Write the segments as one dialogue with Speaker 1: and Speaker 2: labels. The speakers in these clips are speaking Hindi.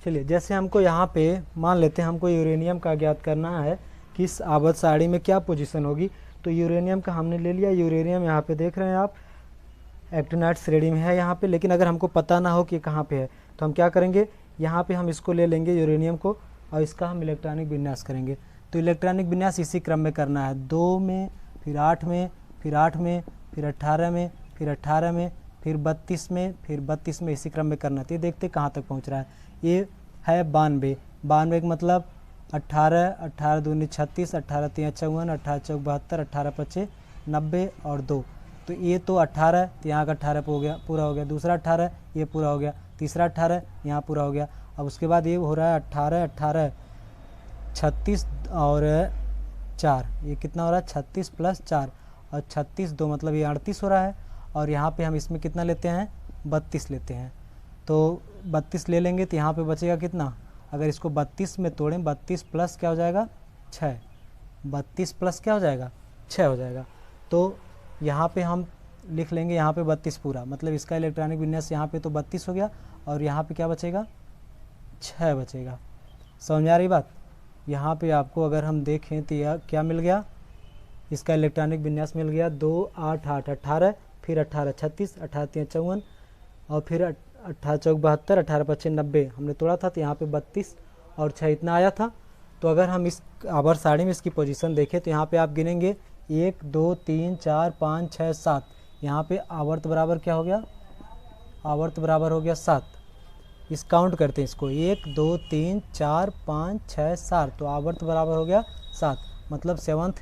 Speaker 1: चलिए, जैसे हमको यहाँ पे मान लेते हैं हमको यूरेनियम का ज्ञात करना है किस आवर्त सारणी में क्या पोजीशन होगी। तो यूरेनियम का हमने ले लिया। यूरेनियम यहाँ पे देख रहे हैं आप एक्टिनाइड श्रेणी में है यहाँ पे, लेकिन अगर हमको पता ना हो कि कहाँ पे है तो हम क्या करेंगे, यहाँ पे हम इसको ले लेंगे यूरेनियम को और इसका हम इलेक्ट्रॉनिक विन्यास करेंगे। तो इलेक्ट्रॉनिक विन्यास इसी क्रम में करना है, 2 में, फिर 8 में, फिर 8 में, फिर 18 में, फिर 18 में, फिर 32 में, फिर 32 में, इसी क्रम में करना है। तो ये देखते कहाँ तक पहुँच रहा है। ये है 92, 92 का मतलब 18, 18 दूनी 36, 18 3 54, 18 चौक 72, 18 पचे 90 और 2। तो ये तो 18, तो यहाँ का 18 हो गया, पूरा हो गया। दूसरा 18 ये पूरा हो गया, तीसरा 18 यहाँ पूरा हो गया। अब उसके बाद ये हो रहा है 18, 18 36 और 4, ये कितना हो रहा है 36 प्लस 4 और 36 2 मतलब ये 38 हो रहा है। और यहाँ पे हम इसमें कितना लेते हैं, 32 लेते हैं। तो 32 ले लेंगे तो यहाँ पे बचेगा कितना, अगर इसको 32 में तोड़ें, 32 प्लस क्या हो जाएगा 6, 32 प्लस क्या हो जाएगा 6 हो जाएगा। तो यहाँ पे हम लिख लेंगे यहाँ पे 32 पूरा, मतलब इसका इलेक्ट्रॉनिक विन्यास यहाँ पे तो 32 हो गया और यहाँ पे क्या बचेगा 6 बचेगा। समझ में आ रही बात। यहाँ पे आपको अगर हम देखें तो यह क्या मिल गया, इसका इलेक्ट्रॉनिक विन्यास मिल गया 2 8 8 18, फिर 18 36, 18 3 54 और फिर 18 चौक 72, 18 पचे 90 हमने तोड़ा था, तो यहाँ पे 32 और 6 इतना आया था। तो अगर हम इस आवर्त सारणी में इसकी पोजीशन देखें तो यहाँ पे आप गिनेंगे 1 2 3 4 5 6 7, यहाँ पे आवर्त बराबर क्या हो गया, आवर्त बराबर हो गया 7। इस काउंट करते हैं इसको, 1 2 3 4 5 6 7, तो आवर्त बराबर हो गया 7, मतलब 7th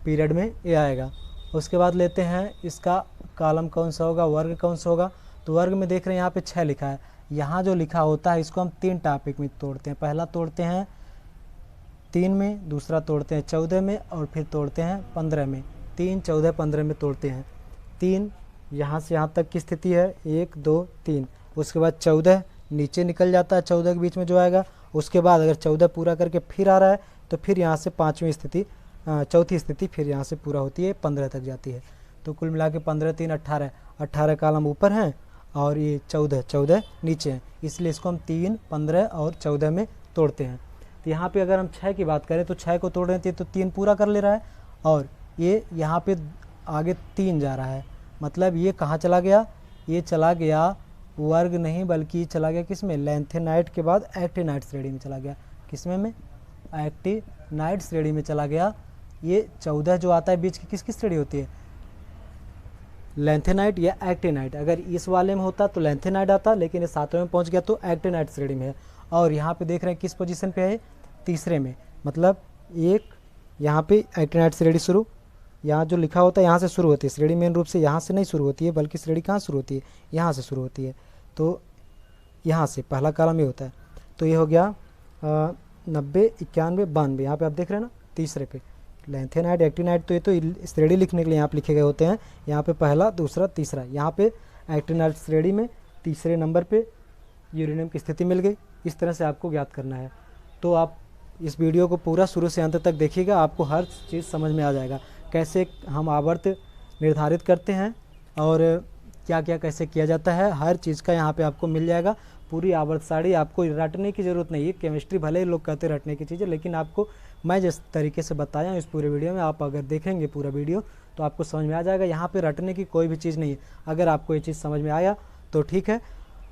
Speaker 1: पीरियड में ये आएगा। उसके बाद लेते हैं इसका कॉलम कौन सा होगा, वर्ग कौन सा होगा। तो वर्ग में देख रहे हैं यहाँ पे 6 लिखा है, यहाँ जो लिखा होता है इसको हम 3 टॉपिक में तोड़ते हैं। पहला तोड़ते हैं 3 में, दूसरा तोड़ते हैं 14 में और फिर तोड़ते हैं 15 में। 3 14 15 में तोड़ते हैं। 3 यहाँ से यहाँ तक की स्थिति है 1 2 3, उसके बाद 14 नीचे निकल जाता है, 14 के बीच में जो आएगा। उसके बाद अगर 14 पूरा करके फिर आ रहा है तो फिर यहाँ से 5वीं स्थिति, चौथी स्थिति फिर यहाँ से पूरा होती है, 15 तक जाती है। तो कुल मिला के 15 3 18, 18 कॉलम ऊपर हैं और ये 14 14 नीचे हैं, इसलिए इसको हम 3 15 और 14 में तोड़ते हैं। तो यहाँ पे अगर हम 6 की बात करें तो 6 को तोड़ रहे थे तो 3 पूरा कर ले रहा है और ये यहाँ पे आगे 3 जा रहा है, मतलब ये कहाँ चला गया, ये चला गया वर्ग नहीं बल्कि चला गया किस में, लैंथेनाइड के बाद एक्टिनाइड श्रेणी में चला गया। किसमें में, एक्टिनाइड श्रेणी में चला गया। ये 14 जो आता है बीच की किसकी श्रेणी होती है, लैंथेनाइड या एक्टिनाइड। अगर इस वाले में होता तो लैंथेनाइड आता, लेकिन ये 7वें में पहुंच गया तो एक्टिनाइड श्रेणी में है। और यहाँ पे देख रहे हैं किस पोजीशन पे है, तीसरे में, मतलब एक यहाँ पे एक्टिनाइड श्रेणी शुरू, यहाँ जो लिखा होता है यहाँ से शुरू होती है श्रेणी, मेन रूप से यहाँ से नहीं शुरू होती है बल्कि श्रेणी कहाँ शुरू होती है, यहाँ से शुरू होती है। तो यहाँ से पहला कॉलम ये होता है। तो ये हो गया 90 91 92, यहाँ पे आप देख रहे हैं ना तीसरे पे लैंथेनाइड एक्टिनाइड। तो ये तो श्रेणी लिखने के लिए यहाँ पे लिखे गए होते हैं, यहाँ पे पहला दूसरा तीसरा। यहाँ पे एक्टिनाइड श्रेणी में तीसरे नंबर पे यूरेनियम की स्थिति मिल गई। इस तरह से आपको ज्ञात करना है। तो आप इस वीडियो को पूरा शुरू से अंत तक देखिएगा, आपको हर चीज़ समझ में आ जाएगा, कैसे हम आवर्त निर्धारित करते हैं और क्या क्या कैसे किया जाता है, हर चीज़ का यहाँ पे आपको मिल जाएगा। पूरी आवर्त सारणी आपको रटने की ज़रूरत नहीं है। केमिस्ट्री भले ही लोग कहते हैं रटने की चीज़ें, लेकिन आपको मैं जिस तरीके से बताया हूँ इस पूरे वीडियो में, आप अगर देखेंगे पूरा वीडियो तो आपको समझ में आ जाएगा। यहाँ पे रटने की कोई भी चीज़ नहीं है। अगर आपको ये चीज़ समझ में आया तो ठीक है,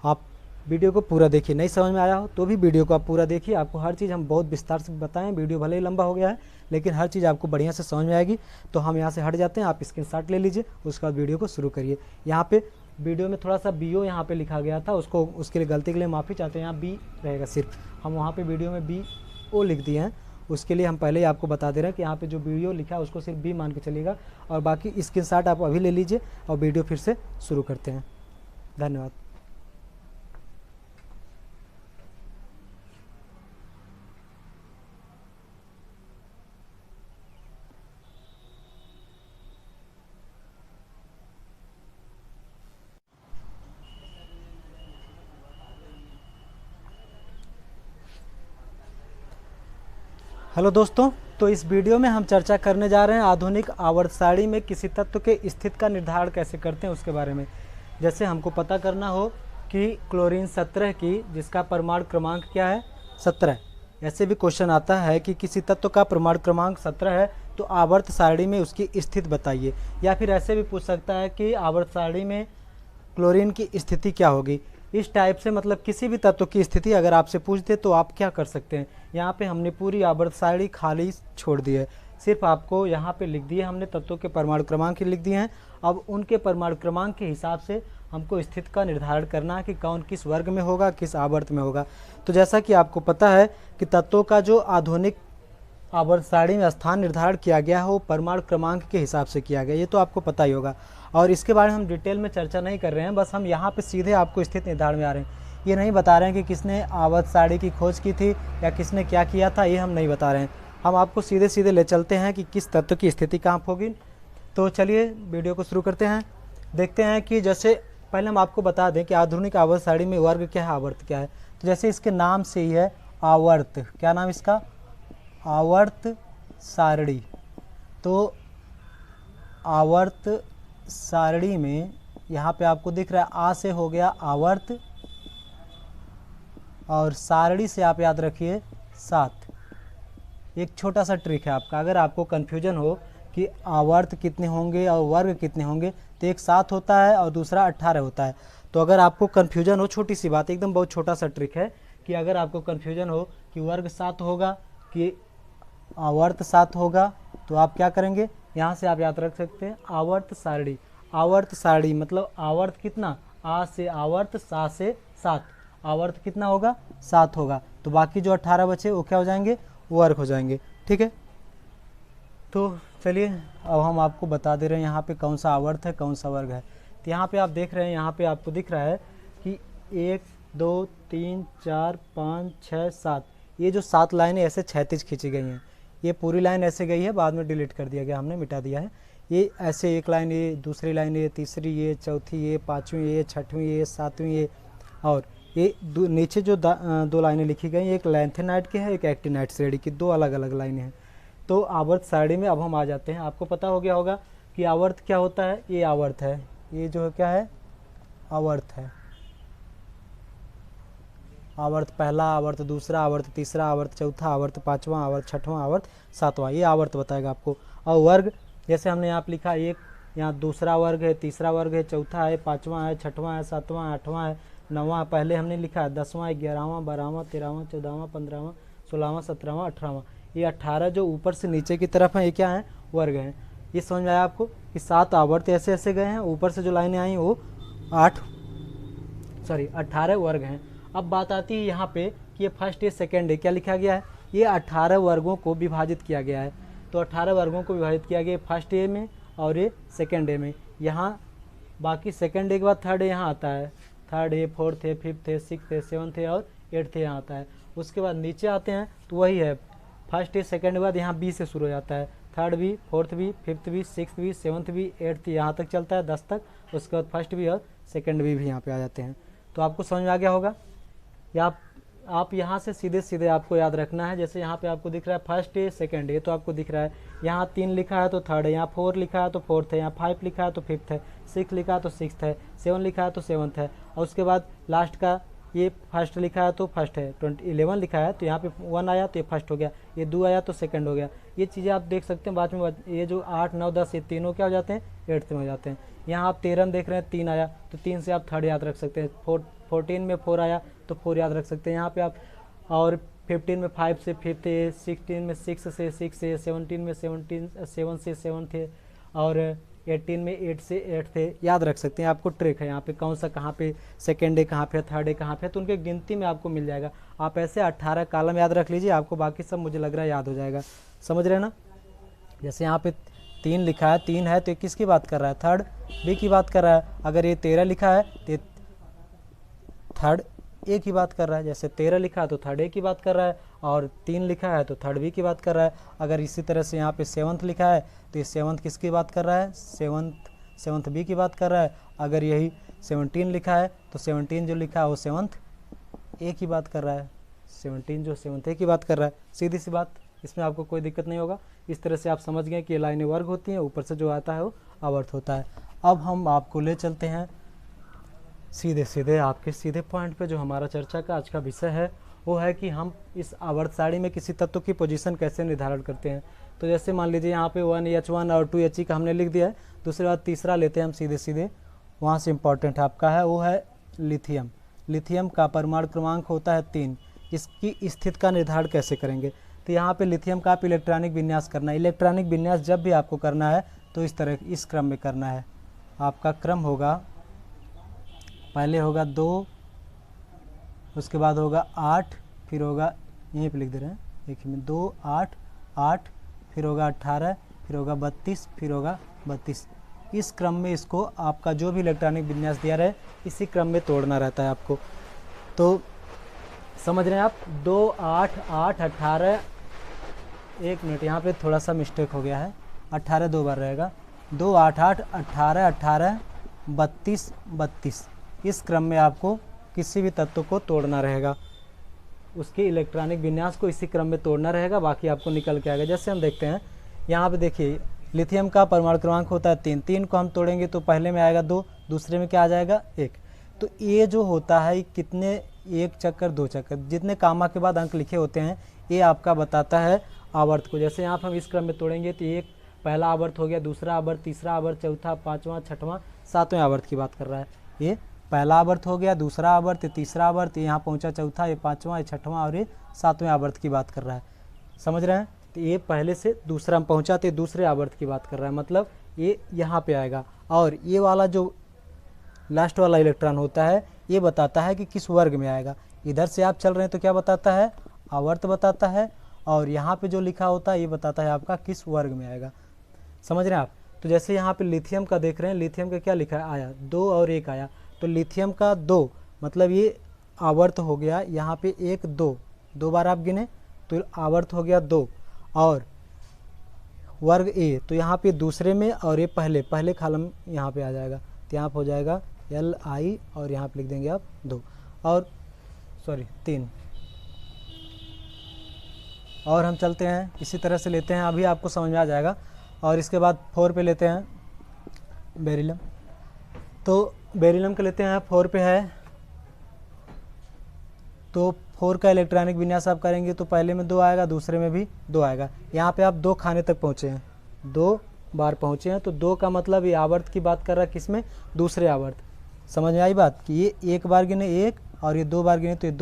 Speaker 1: आप वीडियो को पूरा देखिए। नहीं समझ में आया हो तो भी वीडियो को आप पूरा देखिए, आपको हर चीज़ हम बहुत विस्तार से बताएं। वीडियो भले ही लंबा हो गया है लेकिन हर चीज़ आपको बढ़िया से समझ में आएगी। तो हम यहाँ से हट जाते हैं, आप स्क्रीनशॉट ले लीजिए, उसके बाद वीडियो को शुरू करिए। यहाँ पे वीडियो में थोड़ा सा BO यहाँ पे लिखा गया था, उसको उसके लिए गलती के लिए माफ़ी चाहते हैं। यहाँ B रहेगा सिर्फ, हम वहाँ पे वीडियो में BO लिख दिए हैं, उसके लिए हम पहले ही आपको बता दे रहे हैं कि यहाँ पे जो BO लिखा है उसको सिर्फ B मान के चलिएगा। और बाकी स्क्रीनशॉट आप अभी ले लीजिए और वीडियो फिर से शुरू करते हैं। धन्यवाद। हेलो दोस्तों, तो इस वीडियो में हम चर्चा करने जा रहे हैं आधुनिक आवर्त सारणी में किसी तत्व के स्थिति का निर्धारण कैसे करते हैं उसके बारे में। जैसे हमको पता करना हो कि क्लोरीन 17 की जिसका परमाणु क्रमांक क्या है 17। ऐसे भी क्वेश्चन आता है कि किसी तत्व का परमाणु क्रमांक 17 है तो आवर्त सारणी में उसकी स्थिति बताइए। या फिर ऐसे भी पूछ सकता है कि आवर्त सारणी में क्लोरीन की स्थिति क्या होगी। इस टाइप से मतलब किसी भी तत्व की स्थिति अगर आपसे पूछ दे तो आप क्या कर सकते हैं। यहाँ पे हमने पूरी आवर्त सारणी खाली छोड़ दी है, सिर्फ आपको यहाँ पे लिख दिए हमने तत्वों के परमाणु क्रमांक लिख दिए हैं। अब उनके परमाणु क्रमांक के हिसाब से हमको स्थिति का निर्धारण करना है कि कौन किस वर्ग में होगा, किस आवर्त में होगा। तो जैसा कि आपको पता है कि तत्वों का जो आधुनिक आवर्त सारणी में स्थान निर्धारण किया गया है वो परमाणु क्रमांक के हिसाब से किया गया, ये तो आपको पता ही होगा। और इसके बारे में हम डिटेल में चर्चा नहीं कर रहे हैं, बस हम यहाँ पे सीधे आपको स्थिति निर्धारण में आ रहे हैं। ये नहीं बता रहे हैं कि किसने आवर्त सारणी की खोज की थी या किसने क्या किया था, ये हम नहीं बता रहे हैं। हम आपको सीधे सीधे ले चलते हैं कि किस तत्व की स्थिति कहाँ होगी। तो चलिए वीडियो को शुरू करते हैं। देखते हैं कि जैसे पहले हम आपको बता दें कि आधुनिक आवर्त सारणी में वर्ग क्या है, आवर्त क्या है। तो जैसे इसके नाम से ही है आवर्त, क्या नाम इसका, आवर्त सारणी। तो आवर्त सारणी में यहाँ पे आपको दिख रहा है आ से हो गया आवर्त और सारणी से आप याद रखिए 7। एक छोटा सा ट्रिक है आपका, अगर आपको कन्फ्यूजन हो कि आवर्त कितने होंगे और वर्ग कितने होंगे, तो एक 7 होता है और दूसरा 18 होता है। तो अगर आपको कन्फ्यूजन हो, छोटी सी बात, एकदम बहुत छोटा सा ट्रिक है कि अगर आपको कन्फ्यूजन हो कि वर्ग 7 होगा कि आवर्त 7 होगा, तो आप क्या करेंगे, यहाँ से आप याद रख सकते हैं आवर्त सारणी। आवर्त सारणी मतलब आवर्त कितना, आ से आवर्त, सा से 7, आवर्त कितना होगा 7 होगा। तो बाकी जो 18 बचे वो क्या हो जाएंगे, वर्ग हो जाएंगे। ठीक है, तो चलिए अब हम आपको बता दे रहे हैं यहाँ पे कौन सा आवर्त है कौन सा वर्ग है। तो यहाँ पे आप देख रहे हैं, यहाँ पे आपको दिख रहा है कि 1 2 3 4 5 6 7, ये जो 7 लाइनें ऐसे क्षैतिज खींची गई हैं। ये पूरी लाइन ऐसे गई है, बाद में डिलीट कर दिया गया, हमने मिटा दिया है। ये ऐसे एक लाइन, ये दूसरी लाइन, ये तीसरी, ये चौथी, ये पाँचवीं, ये छठवीं, ये सातवीं, ये और ये नीचे जो दो लाइनें लिखी गई, एक लैंथेनाइट की है, एक एक्टिनाइट श्रेणी की, दो अलग अलग लाइनें हैं। तो आवर्त सारणी में अब हम आ जाते हैं। आपको पता हो गया होगा कि आवर्त क्या होता है, ये आवर्त है, ये जो क्या है आवर्त है। आवर्त पहला, आवर्त दूसरा, आवर्त तीसरा, आवर्त चौथा, आवर्त पाँचवा, आवर्त छठवां, आवर्त सातवां, ये आवर्त बताएगा आपको। और वर्ग जैसे हमने यहाँ पे लिखा, एक यहाँ दूसरा वर्ग है, तीसरा वर्ग है, चौथा है, पाँचवा है, छठवां है, सातवां, आठवां है, नौवां, पहले हमने लिखा 10वां, 11वां, 12वां, 13वां, 14वां, 15वां, 16वां, 17वां, 18वां। ये 18 जो ऊपर से नीचे की तरफ है, ये क्या है, वर्ग हैं। ये समझ में आया आपको कि 7 आवर्त ऐसे ऐसे गए हैं, ऊपर से जो लाइनें आई वो 18 वर्ग हैं। अब बात आती है यहाँ पे कि ये फर्स्ट डे सेकेंड डे क्या लिखा गया है, ये 18 वर्गों को विभाजित किया गया है। तो 18 वर्गों को विभाजित किया गया फर्स्ट डे में और ये सेकेंड डे में। यहाँ बाकी सेकेंड डे के बाद थर्ड डे यहाँ आता है, थर्ड है, फोर्थ है, फिफ्थ है, सिक्स है, सेवन्थ है और एट्थ यहाँ आता है। उसके बाद नीचे आते हैं तो वही है, फर्स्ट डे सेकेंड के बाद यहाँ बी से शुरू हो जाता है, थर्ड भी, फोर्थ भी, फिफ्थ भी, सिक्स भी, सेवन्थ भी, एट्थ यहाँ तक चलता है 10 तक। उसके बाद फर्स्ट भी और सेकेंड भी यहाँ पे आ जाते हैं। तो आपको समझ में आ गया होगा। या आप यहाँ से सीधे सीधे आपको याद रखना है। जैसे यहाँ पे आपको दिख रहा है फर्स्ट डे सेकेंड डे, तो आपको दिख रहा है यहाँ 3 लिखा है तो थर्ड है, यहाँ 4 लिखा है तो फोर्थ है, यहाँ 5 लिखा है तो फिफ्थ है, 6 लिखा है तो सिक्स्थ है, 7 लिखा है तो सेवन्थ है। और उसके बाद लास्ट का ये फर्स्ट लिखा है तो फर्स्ट है, 11 लिखा है तो यहाँ पे 1 आया तो ये फर्स्ट हो गया, ये 2 आया तो सेकंड हो गया। ये चीज़ें आप देख सकते हैं बाद में। ये जो 8 9 10 ये तीनों क्या हो जाते हैं, 8th में हो जाते हैं। यहाँ आप 13 में देख रहे हैं 3 आया तो 3 से आप थर्ड याद रख सकते हैं। 14 में 4 आया तो 4 याद रख सकते हैं यहाँ पे आप। और 15 में 5 से फिफ्थ है, 16 में 6 से 6 है, 17 में 7 से 7th है और 18 में 8 से 8th है, याद रख सकते हैं। आपको ट्रिक है यहाँ पे कौन सा कहाँ पे सेकेंड डे कहाँ पे, थर्ड डे कहाँ पे, तो उनके गिनती में आपको मिल जाएगा। आप ऐसे 18 कॉलम याद रख लीजिए, आपको बाकी सब मुझे लग रहा है याद हो जाएगा। समझ रहे हैं ना। जैसे यहाँ पे 3 लिखा है, 3 है तो ये किसकी बात कर रहा है, थर्ड बी की बात कर रहा है। अगर ये 13 लिखा है तो थर्ड ए की बात कर रहा है। जैसे 13 लिखा है तो थर्ड ए की बात कर रहा है, और 3 लिखा है तो थर्ड बी की बात कर रहा है। अगर इसी तरह से यहाँ पे 7th लिखा है तो ये 7th किसकी बात कर रहा है, 7th बी की बात कर रहा है। अगर यही 17 लिखा है तो 17 जो लिखा है वो 7th ए की बात कर रहा है, 17 जो 7th ए की बात कर रहा है। सीधी सी बात, इसमें आपको कोई दिक्कत नहीं होगा। इस तरह से आप समझ गए कि ये लाइनें वर्ग होती हैं, ऊपर से जो आता है वो आवर्त होता है। अब हम आपको ले चलते हैं सीधे सीधे आपके सीधे पॉइंट पे जो हमारा चर्चा का आज का विषय है वो है कि हम इस आवर्त सारणी में किसी तत्व की पोजीशन कैसे निर्धारण करते हैं। तो जैसे मान लीजिए यहाँ पे 1H1 और 2He का हमने लिख दिया है। दूसरी बात तीसरा लेते हैं हम सीधे सीधे, वहाँ से इम्पॉर्टेंट आपका है वो है लिथियम। लिथियम का परमाणु क्रमांक होता है 3। इसकी स्थिति का निर्धारण कैसे करेंगे? तो यहाँ पे लिथियम का आप इलेक्ट्रॉनिक विन्यास करना है। इलेक्ट्रॉनिक विन्यास जब भी आपको करना है तो इस तरह इस क्रम में करना है। आपका क्रम होगा, पहले होगा 2, उसके बाद होगा 8, फिर होगा यहीं पे लिख दे रहे हैं देखिए 2 8 8, फिर होगा 18, फिर होगा 32, फिर होगा 32। इस क्रम में इसको आपका जो भी इलेक्ट्रॉनिक विन्यास दिया रहे इसी क्रम में तोड़ना रहता है आपको। तो समझ रहे हैं आप? 2 8 8 18, 1 मिनट यहाँ पे थोड़ा सा मिस्टेक हो गया है, 18 दो बार रहेगा। 2 8 8 18 18 32 32। इस क्रम में आपको किसी भी तत्व को तोड़ना रहेगा, उसके इलेक्ट्रॉनिक विन्यास को इसी क्रम में तोड़ना रहेगा, बाकी आपको निकल के आएगा। जैसे हम देखते हैं यहाँ पे देखिए लिथियम का परमाणु क्रमांक होता है 3। 3 को हम तोड़ेंगे तो पहले में आएगा 2, दूसरे में क्या आ जाएगा 1। तो ये जो होता है कितने 1 चक्कर 2 चक्कर जितने कामा के बाद अंक लिखे होते हैं ये आपका बताता है आवर्त को। जैसे यहाँ पर हम इस क्रम में तोड़ेंगे तो एक पहला आवर्त हो गया, दूसरा आवर्त, तीसरा आवर्त, चौथा, पाँचवा, छठवां, सातवें आवर्त की बात कर रहा है। ये पहला आवर्त हो गया, दूसरा आवर्त, तीसरा आवर्त, यहाँ पहुँचा चौथा, ये पाँचवा, ये छठवां और ये सातवें आवर्त की बात कर रहा है। समझ रहे हैं? तो ये पहले से दूसरा में पहुँचा तो दूसरे आवर्त की बात कर रहा है, मतलब ये यहाँ पे आएगा। और ये वाला जो लास्ट वाला इलेक्ट्रॉन होता है ये बताता है कि किस वर्ग में आएगा। इधर से आप चल रहे हैं तो क्या बताता है? आवर्त बताता है। और यहाँ पे जो लिखा होता है ये बताता है आपका किस वर्ग में आएगा। समझ रहे हैं आप? तो जैसे यहाँ पे लिथियम का देख रहे हैं, लिथियम का क्या लिखा है? आया 2 और 1 आया, तो लिथियम का 2 मतलब ये आवर्त हो गया। यहाँ पे 1 2 2 बार आप गिने तो आवर्त हो गया 2। और वर्ग ए तो यहाँ पे दूसरे में, और ये पहले कॉलम यहाँ पे आ जाएगा, तो यहाँ पे हो जाएगा Li और यहाँ पे लिख देंगे आप 2 और 3। और हम चलते हैं इसी तरह से लेते हैं, अभी आपको समझ में आ जाएगा। और इसके बाद 4 पे लेते हैं बेरिलियम। तो बेरिलियम का लेते हैं 4 पे है, तो 4 का इलेक्ट्रॉनिक विन्यास आप करेंगे तो पहले में 2 आएगा, दूसरे में भी 2 आएगा। यहाँ पे आप 2 खाने तक पहुँचे हैं, 2 बार पहुँचे हैं, तो 2 का मतलब ये आवर्त की बात कर रहा है, किसमें? दूसरे आवर्त। समझ में आई बात कि ये 1 बार गिने 1 और ये 2 बार गिने तो ये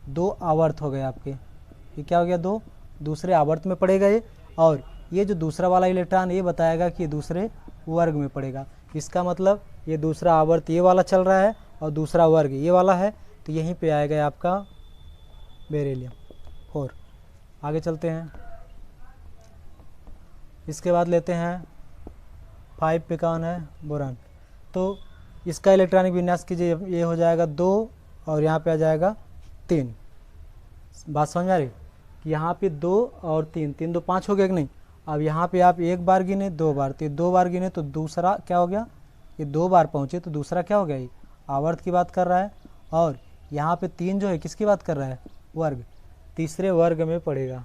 Speaker 1: 2 आवर्त हो गए आपके। ये क्या हो गया? 2 दूसरे आवर्त में पड़ेगा ये। और ये जो दूसरा वाला इलेक्ट्रॉन ये बताएगा कि दूसरे वर्ग में पड़ेगा। इसका मतलब ये दूसरा आवर्त ये वाला चल रहा है और दूसरा वर्ग ये वाला है, तो यहीं पे आएगा आपका बेरिलियम 4। आगे चलते हैं, इसके बाद लेते हैं 5 पे कौन है? बोरान। तो इसका इलेक्ट्रॉनिक विन्यास कीजिए, ये हो जाएगा 2 और यहाँ पे आ जाएगा 3। बात समझ आ रही? यहाँ पे 2 और 3, 3 2 5 हो गया कि नहीं? अब यहाँ पे आप 1 बार गिने 2 बार, तो 2 बार गिने तो दूसरा क्या हो गया? ये 2 बार पहुँचे तो दूसरा क्या हो गया? ये आवर्त की बात कर रहा है। और यहाँ पे 3 जो है किसकी बात कर रहा है? वर्ग, तीसरे वर्ग में पड़ेगा।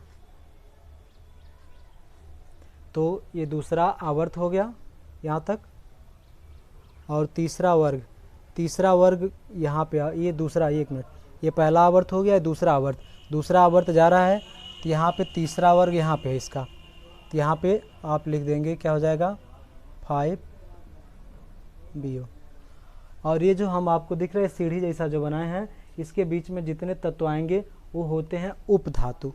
Speaker 1: तो ये दूसरा आवर्त हो गया यहाँ तक, और तीसरा वर्ग यहाँ पे ये दूसरा, 1 मिनट, ये पहला आवर्त हो गया, दूसरा आवर्त जा रहा है, तो यहाँ पे तीसरा वर्ग यहाँ पे है इसका, तो यहाँ पे आप लिख देंगे क्या हो जाएगा? 5BO। और ये जो हम आपको दिख रहे हैं सीढ़ी जैसा जो बनाए हैं, इसके बीच में जितने तत्व आएंगे वो होते हैं उपधातु।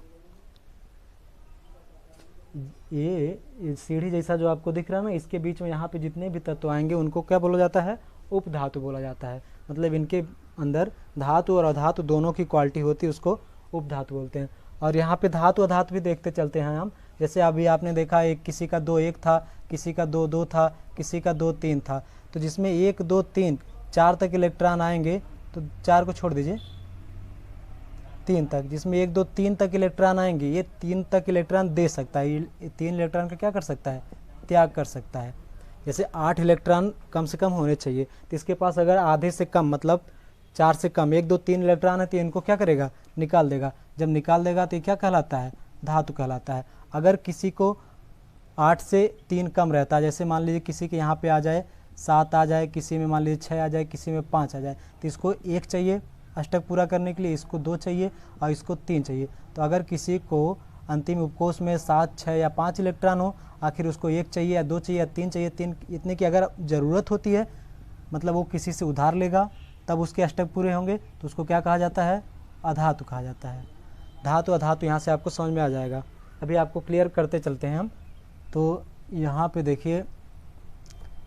Speaker 1: ये सीढ़ी जैसा जो आपको दिख रहा है ना, इसके बीच में यहाँ पे जितने भी तत्व आएंगे उनको क्या बोला जाता है? उपधातु बोला जाता है। मतलब इनके अंदर धातु और अधातु दोनों की क्वालिटी होती है, उसको उपधातु बोलते हैं। और यहाँ पे धातु अधातु भी देखते चलते हैं हम। जैसे अभी आपने देखा एक किसी का 2 1 था, किसी का 2 2 था, किसी का 2 3 था, तो जिसमें 1 2 3 4 तक इलेक्ट्रॉन आएंगे, तो 4 को छोड़ दीजिए, 3 तक, जिसमें 1 2 3 तक इलेक्ट्रॉन आएंगे, ये 3 तक इलेक्ट्रॉन दे सकता है, ये 3 इलेक्ट्रॉन का क्या कर सकता है? त्याग कर सकता है। जैसे 8 इलेक्ट्रॉन कम से कम होने चाहिए, तो इसके पास अगर आधे से कम मतलब 4 से कम 1 2 3 इलेक्ट्रॉन है तो इनको क्या करेगा? निकाल देगा। जब निकाल देगा तो ये क्या कहलाता है? धातु कहलाता है। अगर किसी को 8 से 3 कम रहता है, जैसे मान लीजिए किसी के यहाँ पे आ जाए 7 आ जाए, किसी में मान लीजिए 6 आ जाए, किसी में 5 आ जाए, तो इसको 1 चाहिए अष्टक पूरा करने के लिए, इसको 2 चाहिए और इसको 3 चाहिए। तो अगर किसी को अंतिम उपकोष में 7, 6 या 5 इलेक्ट्रॉन हो, आखिर उसको 1 चाहिए या 2 चाहिए या 3 चाहिए, 3 इतने की अगर ज़रूरत होती है, मतलब वो किसी से उधार लेगा तब उसके अष्टक पूरे होंगे, तो उसको क्या कहा जाता है? अधातु कहा जाता है। धातु अधातु यहाँ से आपको समझ में आ जाएगा। अभी आपको क्लियर करते चलते हैं हम। तो यहाँ पे देखिए,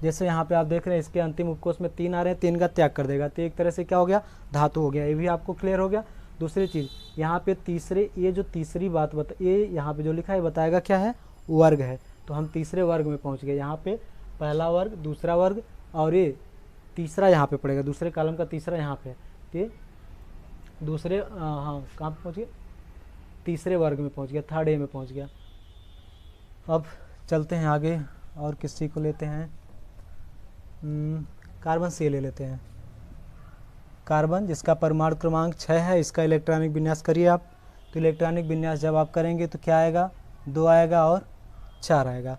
Speaker 1: जैसे यहाँ पे आप देख रहे हैं इसके अंतिम उपकोष में 3 आ रहे हैं, 3 का त्याग कर देगा, तो एक तरह से क्या हो गया? धातु हो गया। ये भी आपको क्लियर हो गया। दूसरी चीज़ यहाँ पे तीसरे, ये जो तीसरी बात ये यहाँ पे जो लिखा है बताएगा क्या है? वर्ग है। तो हम तीसरे वर्ग में पहुँच गए। यहाँ पे पहला वर्ग, दूसरा वर्ग और ये तीसरा यहाँ पे पड़ेगा, दूसरे कॉलम का तीसरा यहाँ पे। तो दूसरे हाँ कहाँ पे पहुँच गए? तीसरे वर्ग में पहुँच गया, थर्ड ए में पहुँच गया। अब चलते हैं आगे और किसी को लेते हैं। कार्बन से ले लेते हैं। कार्बन जिसका परमाणु क्रमांक 6 है, इसका इलेक्ट्रॉनिक विन्यास करिए आप। तो इलेक्ट्रॉनिक विन्यास जब आप करेंगे तो क्या आएगा? 2 आएगा और 4 आएगा।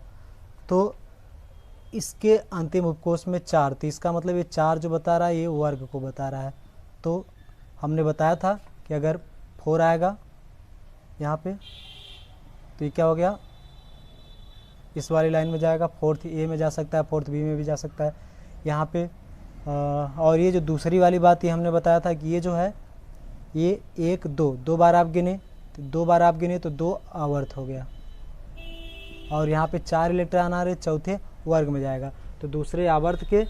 Speaker 1: तो इसके अंतिम उपकोष में 4, तो इसका मतलब ये 4 जो बता रहा है ये वर्ग को बता रहा है। तो हमने बताया था कि अगर 4 आएगा यहाँ पे तो ये क्या हो गया? इस वाली लाइन में जाएगा, 4th ए में जा सकता है, 4th बी में भी जा सकता है यहाँ पे। और ये जो दूसरी वाली बात ये हमने बताया था कि ये जो है ये 1, 2 बार आप गिने, तो 2 बार आप गिने तो 2 आवर्त हो गया। और यहाँ पे 4 इलेक्ट्रॉन आ रहे, चौथे वर्ग में जाएगा। तो दूसरे आवर्त के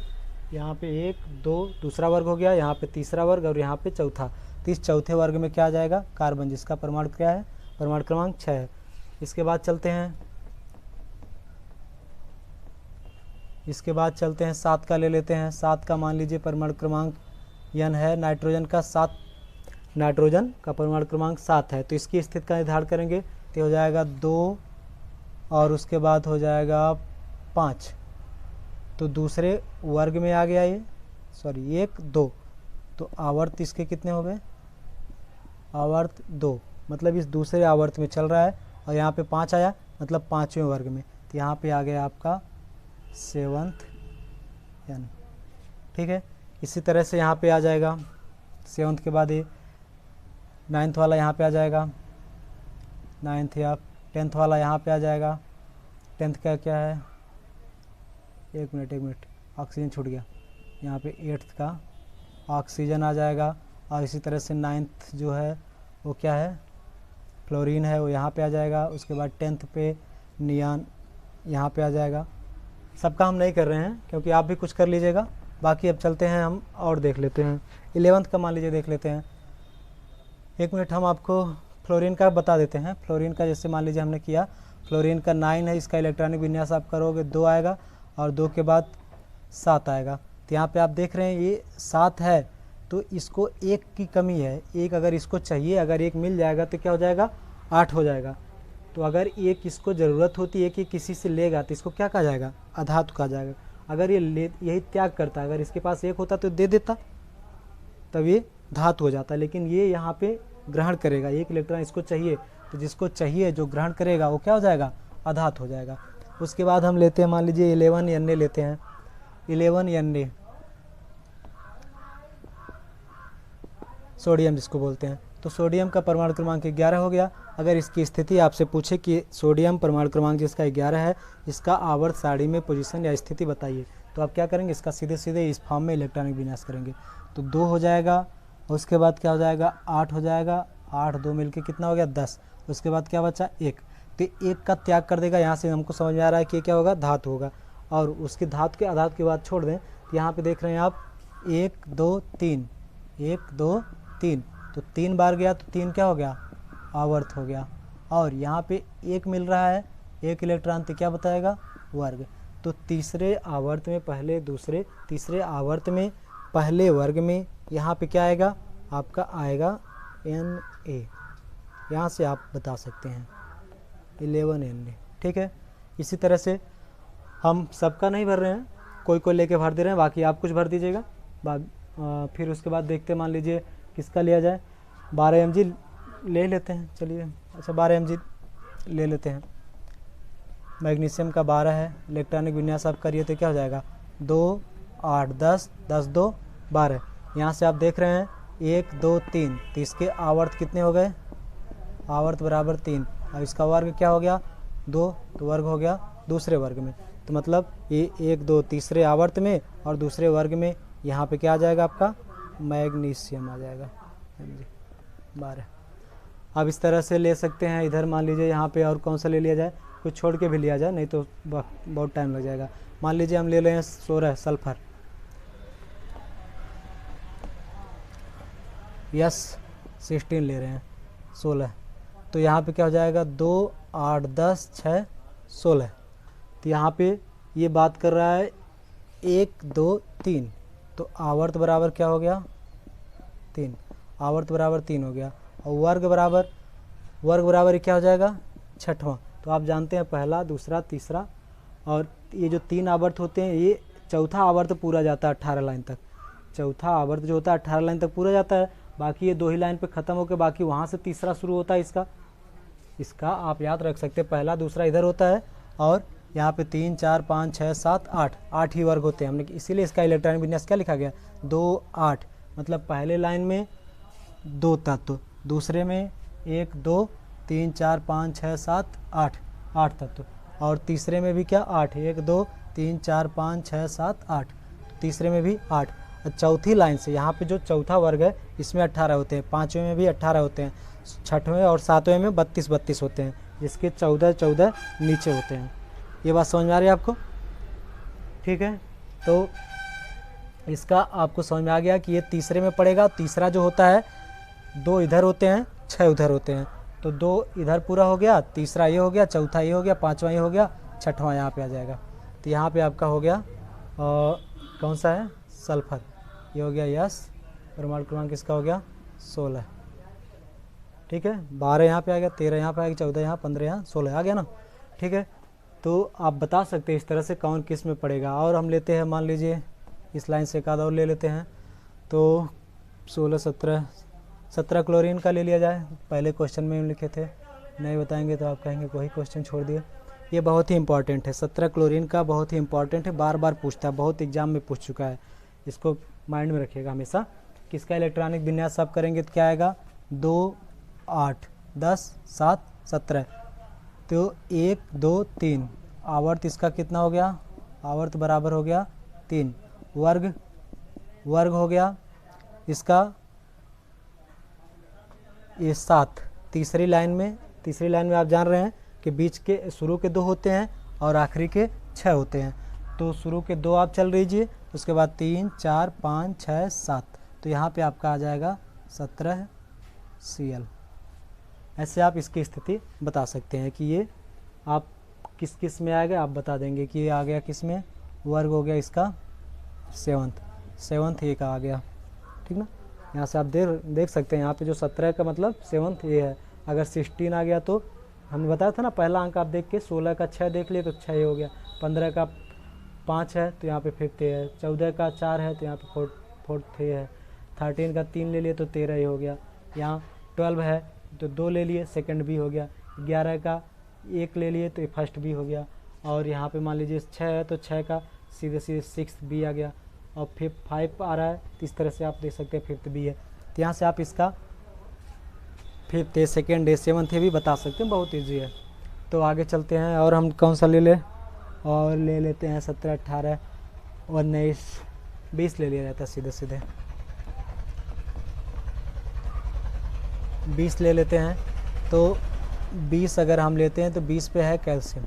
Speaker 1: यहाँ पे 1, 2 दूसरा वर्ग हो गया, यहाँ पे तीसरा वर्ग और यहाँ पे चौथा। तो इस चौथे वर्ग में क्या आ जाएगा? कार्बन, जिसका परमाणु क्या है? परमाणु क्रमांक 6 है। इसके बाद चलते हैं, इसके बाद चलते हैं 7 का ले लेते हैं। 7 का मान लीजिए परमाणु क्रमांक n है, नाइट्रोजन का 7, नाइट्रोजन का परमाणु क्रमांक 7 है। तो इसकी स्थिति का निर्धारण करेंगे तो हो जाएगा 2 और उसके बाद हो जाएगा 5। तो दूसरे वर्ग में आ गया ये, सॉरी 1, 2। तो आवर्त इसके कितने हो गए? आवर्त 2, मतलब इस दूसरे आवर्त में चल रहा है। और यहाँ पे 5 आया, मतलब 5वें वर्ग में। तो यहाँ पे आ गया आपका 7th n। ठीक है, इसी तरह से यहाँ पे आ जाएगा 7th के बाद ये 9th वाला यहाँ पे आ जाएगा, 9th या 10th वाला यहाँ पे आ जाएगा। 10th का क्या है? एक मिनट, ऑक्सीजन छूट गया। यहाँ पे 8th का ऑक्सीजन आ जाएगा। और इसी तरह से 9th जो है वो क्या है? फ्लोरीन है, वो यहाँ पे आ जाएगा। उसके बाद 10th पे नियान यहाँ पे आ जाएगा। सबका हम नहीं कर रहे हैं क्योंकि आप भी कुछ कर लीजिएगा। बाकी अब चलते हैं हम और देख लेते हैं। 11th का मान लीजिए देख लेते हैं। एक मिनट, हम आपको फ्लोरीन का बता देते हैं। फ्लोरीन का जैसे मान लीजिए हमने किया, फ्लोरीन का 9 है, इसका इलेक्ट्रॉनिक विन्यास आप करोगे 2 आएगा और 2 के बाद 7 आएगा। तो यहाँ पे आप देख रहे हैं ये 7 है, तो इसको 1 की कमी है। 1 अगर इसको चाहिए, अगर 1 मिल जाएगा तो क्या हो जाएगा? 8 हो जाएगा। तो अगर 1 इसको ज़रूरत होती है कि किसी से लेगा तो इसको क्या कहा जाएगा? अधातु कहा जाएगा। अगर ये यही त्याग करता, अगर इसके पास 1 होता तो दे देता, तब ये धातु हो जाता। लेकिन ये यहाँ पे ग्रहण करेगा, 1 इलेक्ट्रॉन इसको चाहिए, तो जिसको चाहिए जो ग्रहण करेगा वो क्या हो जाएगा? अधातु हो जाएगा। उसके बाद हम लेते हैं, मान लीजिए 11 Na लेते हैं। 11 Na सोडियम जिसको बोलते हैं। तो सोडियम का परमाणु क्रमांक 11 हो गया। अगर इसकी स्थिति आपसे पूछे कि सोडियम परमाणु क्रमांक जिसका 11 है, इसका आवर्त सारणी में पोजीशन या स्थिति बताइए, तो आप क्या करेंगे? इसका सीधे सीधे इस फॉर्म में इलेक्ट्रॉनिक विन्यास करेंगे। तो 2 हो जाएगा, उसके बाद क्या हो जाएगा? 8 हो जाएगा। 8 2 मिलके कितना हो गया? 10। उसके बाद क्या बचा? 1। तो 1 का त्याग कर देगा। यहाँ से हमको समझ में आ रहा है कि क्या होगा? धातु होगा। और उसकी धातु के अधातु की बात छोड़ दें तो यहाँ पे देख रहे हैं आप 1 2 3, 1 2 3, तो 3 बार गया तो 3 क्या हो गया? आवर्त हो गया। और यहाँ पे 1 मिल रहा है, 1 इलेक्ट्रॉन, तो क्या बताएगा? वर्ग। तो तीसरे आवर्त में पहले, दूसरे, तीसरे आवर्त में पहले वर्ग में यहाँ पे क्या आएगा? आपका आएगा Na। यहाँ से आप बता सकते हैं 11 Na। ठीक है, इसी तरह से हम सबका नहीं भर रहे हैं, कोई कोई लेके भर दे रहे हैं, बाकी आप कुछ भर दीजिएगा। फिर उसके बाद देखते, मान लीजिए किसका लिया जाए? 12 mg ले लेते हैं, चलिए। अच्छा 12 mg ले लेते हैं। मैग्नीशियम का 12 है, इलेक्ट्रॉनिक विन्यास आप करिए तो क्या हो जाएगा? 2 8 10 10 2 12। यहाँ से आप देख रहे हैं 1 2 3, तो इसके आवर्त कितने हो गए, आवर्त बराबर 3। अब इसका वर्ग क्या हो गया 2, तो वर्ग हो गया दूसरे वर्ग में, तो मतलब ये 1 2 तीसरे आवर्त में और दूसरे वर्ग में यहाँ पे क्या आ जाएगा आपका मैग्नीशियम आ जाएगा 12। अब इस तरह से ले सकते हैं। इधर मान लीजिए यहाँ पे और कौन सा ले लिया जाए, कुछ छोड़ के भी लिया जाए, नहीं तो बहुत टाइम लग जाएगा। मान लीजिए हम ले रहे हैं 16 सल्फर, यस 16 ले रहे हैं 16, तो यहाँ पे क्या हो जाएगा 2 8 10 6 16। तो यहाँ पे ये बात कर रहा है 1 2 3, तो आवर्त बराबर क्या हो गया 3, आवर्त बराबर 3 हो गया। और वर्ग बराबर क्या हो जाएगा छठवां। तो आप जानते हैं पहला दूसरा तीसरा, और ये जो 3 आवर्त होते हैं ये चौथा आवर्त पूरा जाता है 18 लाइन तक। चौथा आवर्त जो होता है 18 लाइन तक पूरा जाता है, बाकी ये 2 ही लाइन पे ख़त्म होकर बाकी वहाँ से तीसरा शुरू होता है। इसका आप याद रख सकते हैं, पहला दूसरा इधर होता है और यहाँ पे 3 4 5 6 7 8 ही वर्ग होते हैं। हमने इसीलिए इसका इलेक्ट्रॉनिक विन्यास क्या लिखा गया 2 8, मतलब पहले लाइन में 2 तत्व, दूसरे में 1 2 3 4 5 6 7 8 तत्व, और तीसरे में भी क्या 8 1 2 3 4 5 6 7 8, तीसरे में भी 8। चौथी लाइन से यहाँ पे जो चौथा वर्ग है इसमें 18 होते हैं, पाँचवें में भी 18 होते हैं, छठवें और सातवें में 32 32 होते हैं, जिसके 14 14 नीचे होते हैं। ये बात समझ में आ रही है आपको, ठीक है। तो इसका आपको समझ में आ गया कि ये तीसरे में पड़ेगा। तीसरा जो होता है 2 इधर होते हैं 6 उधर होते हैं, तो 2 इधर पूरा हो गया, तीसरा ये हो गया, चौथा ये हो गया, पाँचवा ये हो गया, छठवां यहाँ पे आ जाएगा। तो यहाँ पे आपका हो गया कौन सा है सल्फर, ये हो गया यस, परमाणु क्रमांक इसका हो गया 16, ठीक है। 12 यहाँ पे आ गया, 13 यहाँ पे आ गया, 14 यहाँ, 15 यहाँ, 16 आ गया ना, ठीक है। तो आप बता सकते हैं इस तरह से कौन किस में पड़ेगा। और हम लेते हैं, मान लीजिए इस लाइन से एक आधा और ले लेते हैं, तो 16 17 क्लोरीन का ले लिया जाए। पहले क्वेश्चन में लिखे थे, नहीं बताएंगे तो आप कहेंगे कोई क्वेश्चन छोड़ दिए। ये बहुत ही इंपॉर्टेंट है, 17 क्लोरीन का बहुत ही इंपॉर्टेंट है, बार बार पूछता है, बहुत एग्जाम में पूछ चुका है, इसको माइंड में रखिएगा हमेशा। किसका इलेक्ट्रॉनिक विन्यास आप करेंगे तो क्या आएगा 2 8 10 7 17, तो 1 2 3, आवर्त इसका कितना हो गया, आवर्त बराबर हो गया 3, वर्ग हो गया इसका ये 7। तीसरी लाइन में आप जान रहे हैं कि बीच के शुरू के 2 होते हैं और आखिरी के 6 होते हैं, तो शुरू के 2 आप चल लीजिए, उसके बाद 3 4 5 6 7, तो यहाँ पे आपका आ जाएगा 17 Cl। ऐसे आप इसकी स्थिति बता सकते हैं कि ये आप किस किस में आएगा, आप बता देंगे कि ये आ गया किस में, वर्ग हो गया इसका 7th ये का आ गया, ठीक ना। यहाँ से आप देख सकते हैं, यहाँ पे जो 17 का मतलब 7th ये है। अगर 16 आ गया तो हमने बताया था ना, पहला अंक आप देख के 16 का 6 देख लिए तो 6 ही हो गया, 15 का 5 है तो यहाँ पे 5th है, 14 का 4 है तो यहाँ पे 4th है, 13 का 3 ले लिए तो 13 ही हो गया, यहाँ 12 है तो 2 ले लिए, सेकंड भी हो गया, 11 का 1 ले लिए तो फर्स्ट भी हो गया, और यहाँ पे मान लीजिए 6 है तो 6 का सीधे 6th भी आ गया, और 5 आ रहा है, तो इस तरह से आप देख सकते हैं 5th भी है। तो यहाँ से आप इसका 5th है, 2nd है, 7th है भी बता सकते हैं, बहुत ईजी है। तो आगे चलते हैं, और हम कौन सा ले लें, और ले लेते हैं 17 18 19 20 ले लिया जाता है, सीधे 20 ले लेते हैं। तो 20 अगर हम लेते हैं तो 20 पे है कैल्शियम,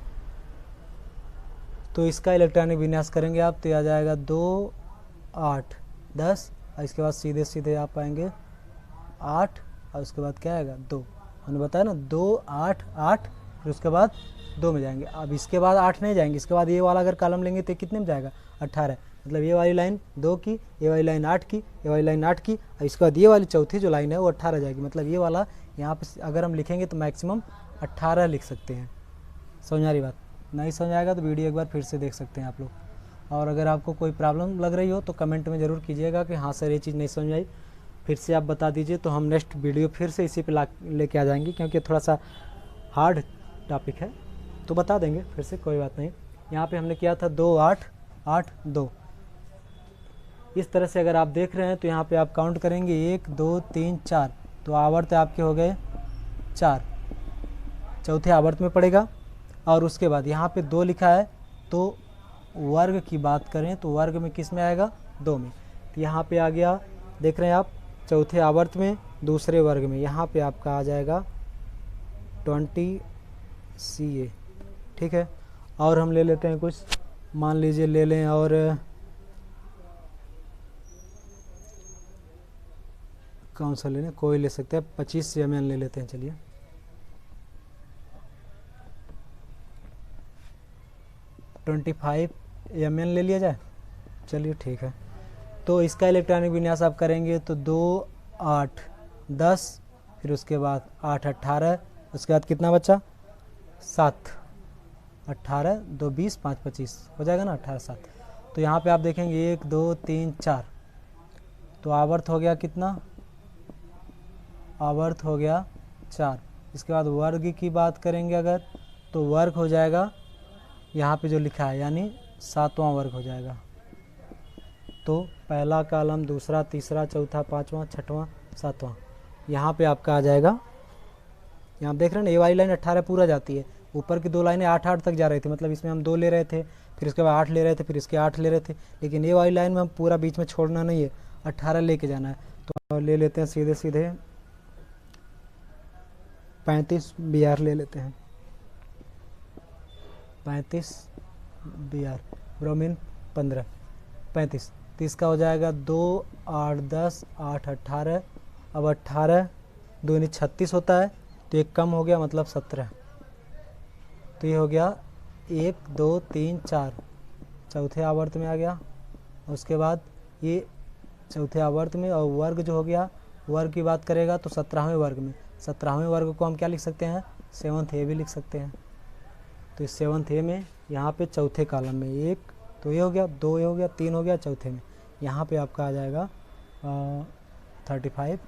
Speaker 1: तो इसका इलेक्ट्रॉनिक विन्यास करेंगे आप तो आ जाएगा 2 8 10, और इसके बाद सीधे आप पाएंगे 8, और उसके बाद क्या आएगा 2, हमने बताया ना 2 8 8, फिर उसके बाद 2 में जाएंगे। अब इसके बाद 8 नहीं जाएंगे, इसके बाद ये वाला अगर कॉलम लेंगे तो कितने में जाएगा 18, मतलब ये वाली लाइन 2 की, ये वाली लाइन 8 की, ये वाली लाइन 8 की, और इसके बाद ये वाली चौथी जो लाइन है वो 18 जाएगी, मतलब ये वाला यहाँ पे अगर हम लिखेंगे तो मैक्सिमम 18 लिख सकते हैं। समझ आ रही बात, नहीं समझ आएगा तो वीडियो एक बार फिर से देख सकते हैं आप लोग। और अगर आपको कोई प्रॉब्लम लग रही हो तो कमेंट में ज़रूर कीजिएगा कि हाँ सर ये चीज़ नहीं समझ आई, फिर से आप बता दीजिए, तो हम नेक्स्ट वीडियो फिर से इसी पे लेके आ जाएंगे, क्योंकि थोड़ा सा हार्ड टॉपिक है, तो बता देंगे फिर से, कोई बात नहीं। यहाँ पे हमने किया था 2 8 8 2। इस तरह से अगर आप देख रहे हैं तो यहाँ पे आप काउंट करेंगे 1 2 3 4, तो आवर्त आपके हो गए 4, चौथे आवर्त में पड़ेगा। और उसके बाद यहाँ पे 2 लिखा है, तो वर्ग की बात करें तो वर्ग में किस में आएगा, 2 में। तो यहाँ पे आ गया, देख रहे हैं आप, चौथे आवर्त में दूसरे वर्ग में, यहाँ पे आपका आ जाएगा 20 CA। ठीक है, और हम ले लेते हैं कुछ, मान लीजिए ले लें, और कौन सा ले लें, कोई ले सकते हैं, 25 ml ले लेते हैं। चलिए, ml ले लिया जाए। चलिए ठीक है, तो इसका इलेक्ट्रॉनिक विन्यास आप करेंगे तो 2 8 10, फिर उसके बाद 8 18, उसके बाद कितना बचा, 7 18 2 20 5 25 हो जाएगा ना, 18 7। तो यहाँ पे आप देखेंगे 1 2 3 4, तो आवर्त हो गया कितना, आवर्त हो गया 4। इसके बाद वर्ग की बात करेंगे अगर, तो वर्ग हो जाएगा यहाँ पे जो लिखा है, यानी 7वां वर्ग हो जाएगा। तो पहला कॉलम, दूसरा, तीसरा, चौथा, 5वां, 6वां, 7वां, यहाँ पे आपका आ जाएगा। यहाँ देख रहे हैं ना, ये वाली लाइन 18 पूरा जाती है, ऊपर की 2 लाइनें 8 8 तक जा रही थी, मतलब इसमें हम 2 ले रहे थे, फिर इसके बाद 8 ले रहे थे, फिर इसके 8 ले रहे थे, लेकिन ये वाली लाइन में हम पूरा बीच में छोड़ना नहीं है, 18 लेके जाना है। तो ले लेते हैं सीधे सीधे 35 BR ले लेते हैं, 35 BR, ब्रोमीन 15 35। तो इसका हो जाएगा 2 8 10 8 18, अब 18 2 36 होता है, तो एक कम हो गया, मतलब 17। तो ये हो गया 1 2 3 4, चौथे आवर्त में आ गया। उसके बाद ये चौथे आवर्त में, और वर्ग जो हो गया, वर्ग की बात करेगा तो 17वें वर्ग में, 17वें वर्ग को हम क्या लिख सकते हैं, 7th A भी लिख सकते हैं। तो इस 7th A में यहाँ पे चौथे कॉलम में 1, तो ये हो गया, 2 ये हो गया, 3 हो गया, चौथे में यहाँ पे आपका आ जाएगा 35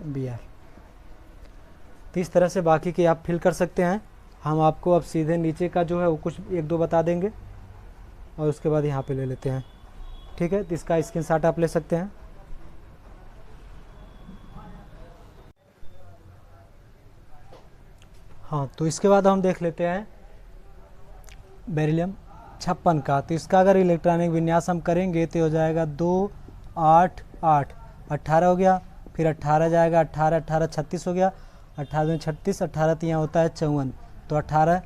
Speaker 1: BR। तो इस तरह से बाकी के आप फिल कर सकते हैं। हम आपको अब सीधे नीचे का जो है वो कुछ 1 2 बता देंगे, और उसके बाद यहाँ पे ले लेते हैं। ठीक है, तो इसका स्क्रीनशॉट आप ले सकते हैं। हाँ, तो इसके बाद हम देख लेते हैं बेरिलियम 56 का। तो इसका अगर इलेक्ट्रॉनिक विन्यास हम करेंगे तो हो जाएगा 2 8 8, 18 हो गया, फिर 18 जाएगा, 18 18 36 हो गया, 18 36, 18 तो यहाँ होता है 54, तो 18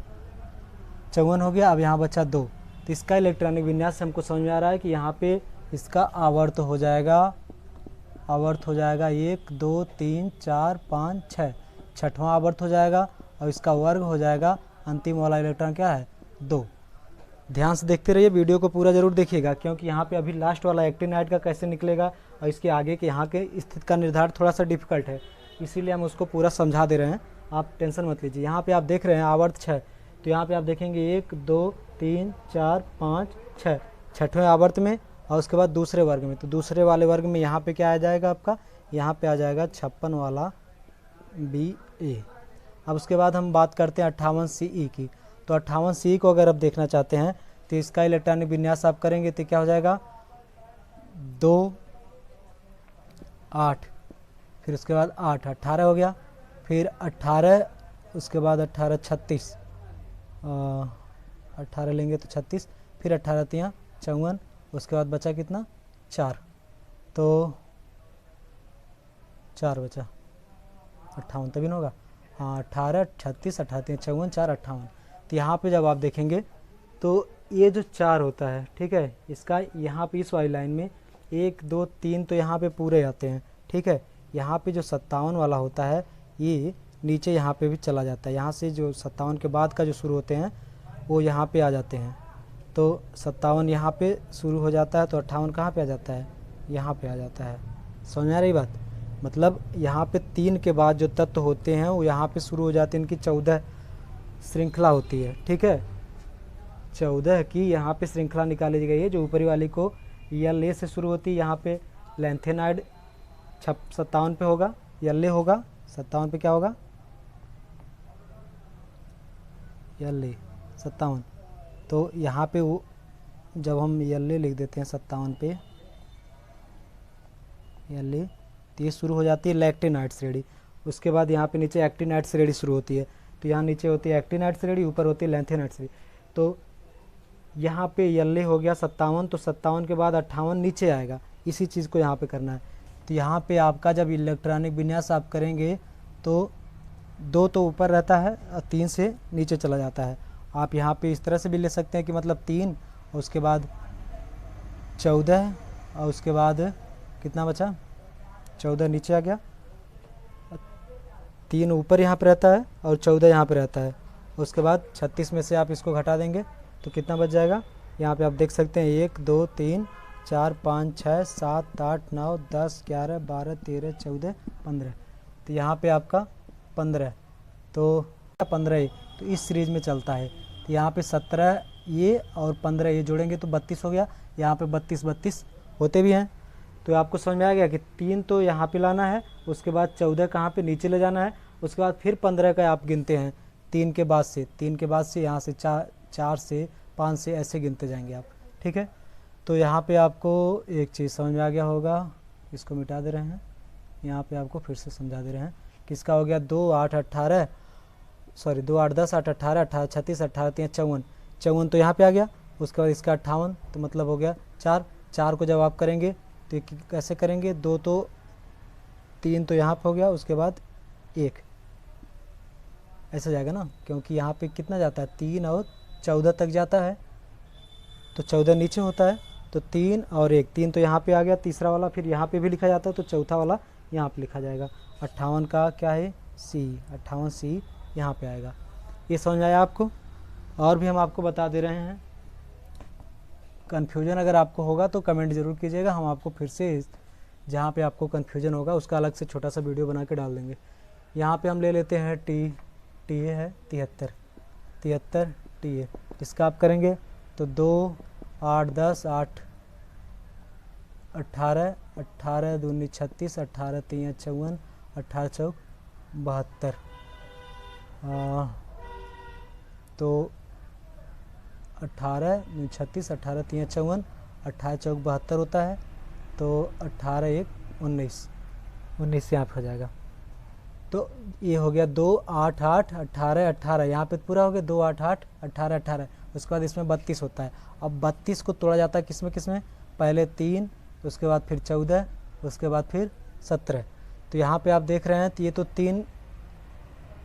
Speaker 1: 54 हो गया। अब यहाँ बचा 2, तो इसका इलेक्ट्रॉनिक विन्यास हमको समझ में आ रहा है कि यहाँ पे इसका आवर्त हो जाएगा, आवर्त हो जाएगा 1 2 3 4 5 6, 6वां आवर्त हो जाएगा, और इसका वर्ग हो जाएगा, अंतिम वाला इलेक्ट्रॉन क्या है, 2। ध्यान से देखते रहिए, वीडियो को पूरा जरूर देखिएगा, क्योंकि यहाँ पे अभी लास्ट वाला एक्टिनाइड का कैसे निकलेगा और इसके आगे के यहाँ के स्थिति का निर्धारण थोड़ा सा डिफिकल्ट है, इसीलिए हम उसको पूरा समझा दे रहे हैं, आप टेंशन मत लीजिए। यहाँ पे आप देख रहे हैं आवर्त 6, तो यहाँ पे आप देखेंगे 1 2 3 4 5 6, 6वें आवर्त में, और उसके बाद दूसरे वर्ग में, तो दूसरे वाले वर्ग में यहाँ पे क्या आ जाएगा आपका, यहाँ पे आ जाएगा 56 वाला BA। अब उसके बाद हम बात करते हैं 58 CE की। तो 58 CE को अगर आप देखना चाहते हैं तो इसका इलेक्ट्रॉनिक विन्यास आप करेंगे तो क्या हो जाएगा, 2 8, फिर उसके बाद 8 18 हो गया, फिर 18, उसके बाद 18 36, 18 लेंगे तो 36, फिर 18 तियाँ 54, उसके बाद बचा कितना, 4, तो 4 बचा, 58 तभी ना होगा, हाँ 18 36 18 54 4 58। तो यहाँ पे जब आप देखेंगे तो ये जो 4 होता है, ठीक है, इसका यहाँ पे इस वाली लाइन में 1 2 3 तो यहाँ पे पूरे आते हैं, ठीक है। यहाँ पे जो 57 वाला होता है ये नीचे यहाँ पे भी चला जाता है, यहाँ से जो 57 के बाद का जो शुरू होते हैं वो यहाँ पे आ जाते हैं, तो 57 यहाँ पे शुरू हो जाता है, तो 58 कहाँ पे आ जाता है, यहाँ पे आ जाता है। समझ में आ रही बात, मतलब यहाँ पे 3 के बाद जो तत्व होते हैं वो यहाँ पे शुरू हो जाते हैं, इनकी 14 श्रृंखला होती है, ठीक है, 14 की यहाँ पे श्रृंखला निकाली गई है। जो ऊपरी वाली को YLA से शुरू होती है, यहाँ पे लैंथेनाइड 57 पे होगा, YLA होगा 57 पे, क्या होगा YLA 57, तो यहाँ पे वो जब हम यल्ले लिख देते हैं 57 पे यल्ले, तो ये शुरू हो जाती है लैक्टिनाइट श्रेणी। उसके बाद यहाँ पे नीचे एक्टिनाइट श्रेणी शुरू होती है। तो यहाँ नीचे होती है एक्टिनाइट श्रेणी, ऊपर होती है लैंथेनाइट श्रेणी। तो यहाँ पे यल्ले हो गया 57, तो 57 के बाद 58 नीचे आएगा। इसी चीज़ को यहाँ पे करना है। तो यहाँ पे आपका जब इलेक्ट्रॉनिक विन्यास आप करेंगे तो 2 तो ऊपर रहता है और 3 से नीचे चला जाता है। आप यहाँ पे इस तरह से भी ले सकते हैं कि मतलब 3 और उसके बाद 14 और उसके बाद कितना बचा, 14 नीचे आ गया, 3 ऊपर यहाँ पे रहता है और 14 यहाँ पे रहता है। उसके बाद 36 में से आप इसको घटा देंगे तो कितना बच जाएगा। यहाँ पे आप देख सकते हैं 1 2 3 4 5 6 7 8 9 10 11 12 13 14 15। तो यहाँ पे आपका 15, तो 15 ही तो इस सीरीज में चलता है। तो यहाँ पे 17 ये और 15 ये जोड़ेंगे तो 32 हो गया। यहाँ पे 32 होते भी हैं। तो आपको समझ में आ गया कि 3 तो यहाँ पे लाना है, उसके बाद 14 कहाँ पे नीचे ले जाना है, उसके बाद फिर 15 का आप गिनते हैं 3 के बाद से यहाँ से 4 से 5 से ऐसे गिनते जाएंगे आप। ठीक है, तो यहाँ पे आपको एक चीज़ समझ में आ गया होगा, इसको मिटा दे रहे हैं, यहाँ पे आपको फिर से समझा दे रहे हैं। किसका हो गया 2 8 18 सॉरी 2 8 10 8 18 18 36 18 3 54 तो यहाँ पे आ गया। उसके बाद इसका 58 तो मतलब हो गया 4 को जब आप करेंगे तो कैसे करेंगे, 2 तो 3 तो यहाँ पे हो गया, उसके बाद 1 ऐसे जाएगा ना, क्योंकि यहाँ पे कितना जाता है 3 और 14 तक जाता है, तो 14 नीचे होता है। तो 3 और 1, 3 तो यहाँ पे आ गया, तीसरा वाला फिर यहाँ पे भी लिखा जाता है, तो चौथा वाला यहाँ पे लिखा जाएगा। 58 का क्या है सी, 58 सी यहाँ पे आएगा। ये समझ आया आपको। और भी हम आपको बता दे रहे हैं। कन्फ्यूजन अगर आपको होगा तो कमेंट ज़रूर कीजिएगा, हम आपको फिर से जहाँ पे आपको कन्फ्यूजन होगा उसका अलग से छोटा सा वीडियो बना के डाल देंगे। यहाँ पे हम ले लेते हैं टी ए है 73 टी ए। इसका आप करेंगे तो 2 8 10 8 18 18 दूनी 36 18 3 54 18 चौक 72। तो 18 36 18 3 54 18 चौक 72 होता है। तो 18 1 19 से यहाँ पे हो जाएगा। तो ये हो गया 2 8 8 18 18, यहाँ पे पूरा हो गया 2 8 8 18 18। उसके बाद इसमें 32 होता है। अब 32 को तोड़ा जाता है किसमें किसमें, पहले 3, उसके बाद फिर 14, उसके बाद फिर 17। तो यहाँ पे आप देख रहे हैं तो ये तो 3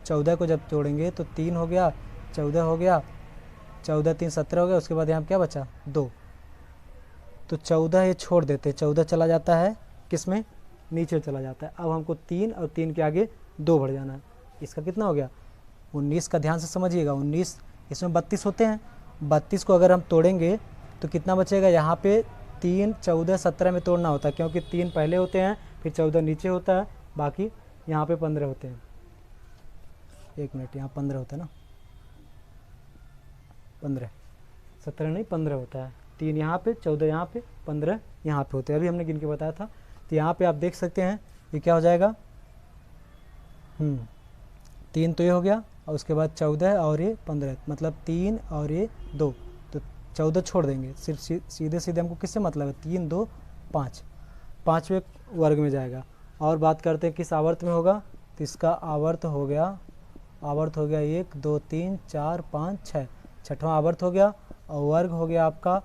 Speaker 1: 14 को जब तोड़ेंगे तो 3 हो गया, 14 हो गया, 14 3 17 हो गया। उसके बाद यहाँ क्या बचा 2, तो 14 ये छोड़ देते, 14 चला जाता है किसमें, नीचे चला जाता है। अब हमको 3 और 3 के आगे 2 बढ़ जाना है। इसका कितना हो गया 19 का, ध्यान से समझिएगा 19, इसमें 32 होते हैं। 32 को अगर हम तोड़ेंगे तो कितना बचेगा, यहाँ पे 3 14 17 में तोड़ना होता है, क्योंकि 3 पहले होते हैं फिर 14 नीचे होता है, बाकी यहाँ पे 15 होते हैं। 1 मिनट, यहाँ 15 होता है ना, 15 17 नहीं 15 होता है। 3 यहाँ पे, 14 यहाँ पे, 15 यहाँ पे होते हैं। अभी हमने गिन के बताया था। तो यहाँ पे आप देख सकते हैं ये क्या हो जाएगा, 3 तो ये हो गया और उसके बाद 14 और ये 15, मतलब 3 और ये 2, तो 14 छोड़ देंगे। सिर्फ सीधे सीधे हमको किससे मतलब है, 3 2 5, 5वें वर्ग में जाएगा। और बात करते हैं किस आवर्त में होगा, तो इसका आवर्त हो गया 1 2 3 4 5 6, 6वां आवर्त हो गया। और वर्ग हो गया आपका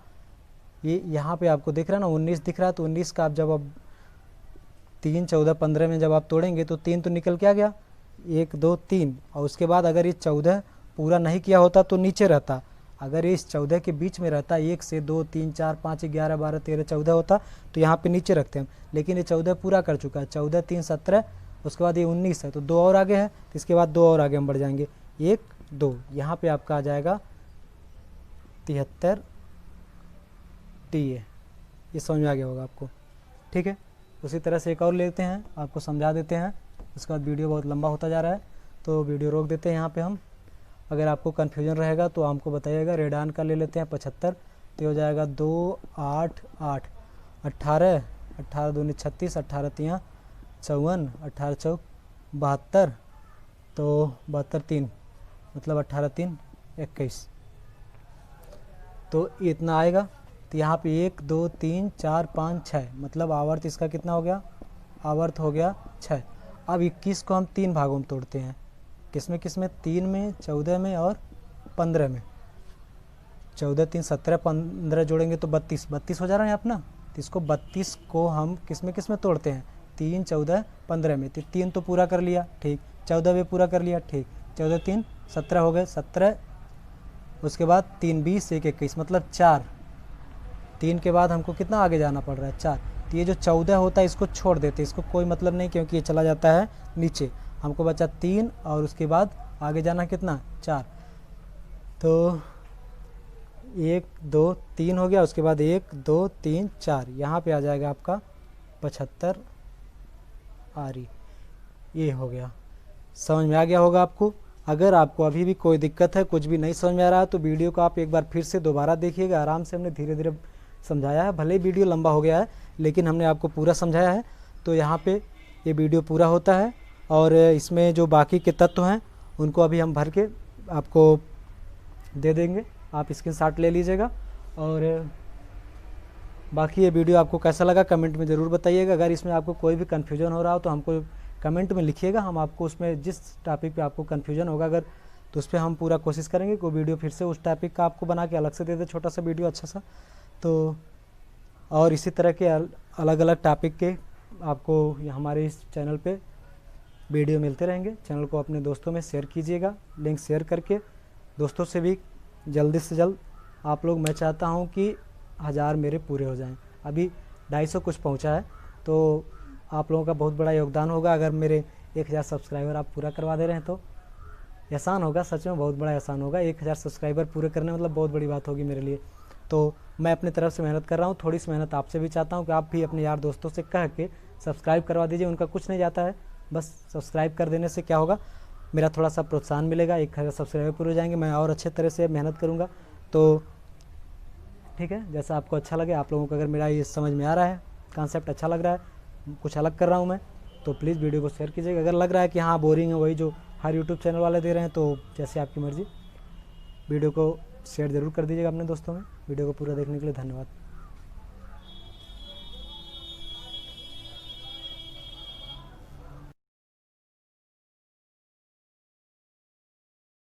Speaker 1: ये, यहाँ पे आपको दिख रहा है ना 19 दिख रहा है, तो 19 का आप जब अब 3 14 15 में जब आप तोड़ेंगे तो 3 तो निकल के आ गया, 1 2 3। और उसके बाद अगर ये 14 पूरा नहीं किया होता तो नीचे रहता, अगर ये इस 14 के बीच में रहता, 1 से 2 3 4 5 11 12 13 14 होता तो यहाँ पे नीचे रखते हैं। लेकिन ये 14 पूरा कर चुका है, 14 3 17, उसके बाद ये 19 है, तो 2 और आगे है, तो इसके बाद 2 और आगे हम बढ़ जाएंगे, 1 2, यहाँ पे आपका आ जाएगा 73 टी ए। ये समझ में आ गया होगा आपको। ठीक है, उसी तरह से एक और लेते हैं, आपको समझा देते हैं। उसके बाद वीडियो बहुत लंबा होता जा रहा है तो वीडियो रोक देते हैं यहाँ पे हम। अगर आपको कन्फ्यूजन रहेगा तो हमको बताइएगा। रेडान का ले लेते हैं 75, तो हो जाएगा 2 8 8 18 18 दूनी 36 18 3 54 18 चौक 72, तो 72 3 मतलब 18 3 21, तो इतना आएगा। तो यहाँ पे 1 2 3 4 5 6, मतलब आवर्त इसका कितना हो गया, आवर्त हो गया 6। अब 21 को हम 3 भागों में तोड़ते हैं, किसमें किसमें, 3 में, 14 में और 15 में। 14 3 17, 15 जोड़ेंगे तो 32, 32 हो जा रहा है अपना। तो इसको 32 को हम किसमें किसमें तोड़ते हैं, 3 14 15 में। तो 3 तो पूरा कर लिया, ठीक। 14 भी पूरा कर लिया, ठीक। 14 3 17 हो गए, 17, उसके बाद 3 20 1 21, मतलब 4। 3 के बाद हमको कितना आगे जाना पड़ रहा है, 4। तो ये जो 14 होता है इसको छोड़ देते, इसको कोई मतलब नहीं, क्योंकि ये चला जाता है नीचे। हमको बचा 3 और उसके बाद आगे जाना कितना, 4। तो 1 2 3 हो गया, उसके बाद 1 2 3 4, यहाँ पे आ जाएगा आपका 75 आरी। ये हो गया, समझ में आ गया होगा आपको। अगर आपको अभी भी कोई दिक्कत है, कुछ भी नहीं समझ में आ रहा है, तो वीडियो को आप एक बार फिर से दोबारा देखिएगा। आराम से हमने धीरे धीरे समझाया है, भले ही वीडियो लंबा हो गया है लेकिन हमने आपको पूरा समझाया है। तो यहाँ पे ये वीडियो पूरा होता है और इसमें जो बाकी के तत्व हैं उनको अभी हम भर के आपको दे देंगे, आप स्क्रीनशॉट ले लीजिएगा। और बाकी ये वीडियो आपको कैसा लगा कमेंट में ज़रूर बताइएगा। अगर इसमें आपको कोई भी कन्फ्यूजन हो रहा हो तो हमको कमेंट में लिखिएगा, हम आपको उसमें जिस टॉपिक पे आपको कन्फ्यूजन होगा अगर, तो उस पर हम पूरा कोशिश करेंगे कोई वीडियो फिर से उस टॉपिक का आपको बना के अलग से दे दे, छोटा सा वीडियो अच्छा सा। तो और इसी तरह के अलग अलग टॉपिक के आपको हमारे इस चैनल पे वीडियो मिलते रहेंगे। चैनल को अपने दोस्तों में शेयर कीजिएगा, लिंक शेयर करके दोस्तों से भी जल्दी से जल्द आप लोग, मैं चाहता हूँ कि 1000 मेरे पूरे हो जाएं। अभी 250 कुछ पहुँचा है, तो आप लोगों का बहुत बड़ा योगदान होगा अगर मेरे 1000 सब्सक्राइबर आप पूरा करवा दे रहे हैं तो। एहसान होगा, सच में बहुत बड़ा एहसान होगा। 1000 सब्सक्राइबर पूरे करने मतलब बहुत बड़ी बात होगी मेरे लिए। तो मैं अपनी तरफ से मेहनत कर रहा हूँ, थोड़ी सी मेहनत आपसे भी चाहता हूँ कि आप भी अपने यार दोस्तों से कह के सब्सक्राइब करवा दीजिए। उनका कुछ नहीं जाता है, बस सब्सक्राइब कर देने से क्या होगा, मेरा थोड़ा सा प्रोत्साहन मिलेगा। 1000 सब्सक्राइबर पूरे हो जाएंगे, मैं और अच्छे तरह से मेहनत करूँगा। तो ठीक है, जैसा आपको अच्छा लगे, आप लोगों को अगर मेरा ये समझ में आ रहा है, कॉन्सेप्ट अच्छा लग रहा है, कुछ अलग कर रहा हूँ मैं, तो प्लीज़ वीडियो को शेयर कीजिएगा। अगर लग रहा है कि हाँ बोरिंग है वही जो हर यूट्यूब चैनल वाले दे रहे हैं, तो जैसे आपकी मर्ज़ी, वीडियो को शेयर ज़रूर कर दीजिएगा अपने दोस्तों में। वीडियो को पूरा देखने के लिए धन्यवाद।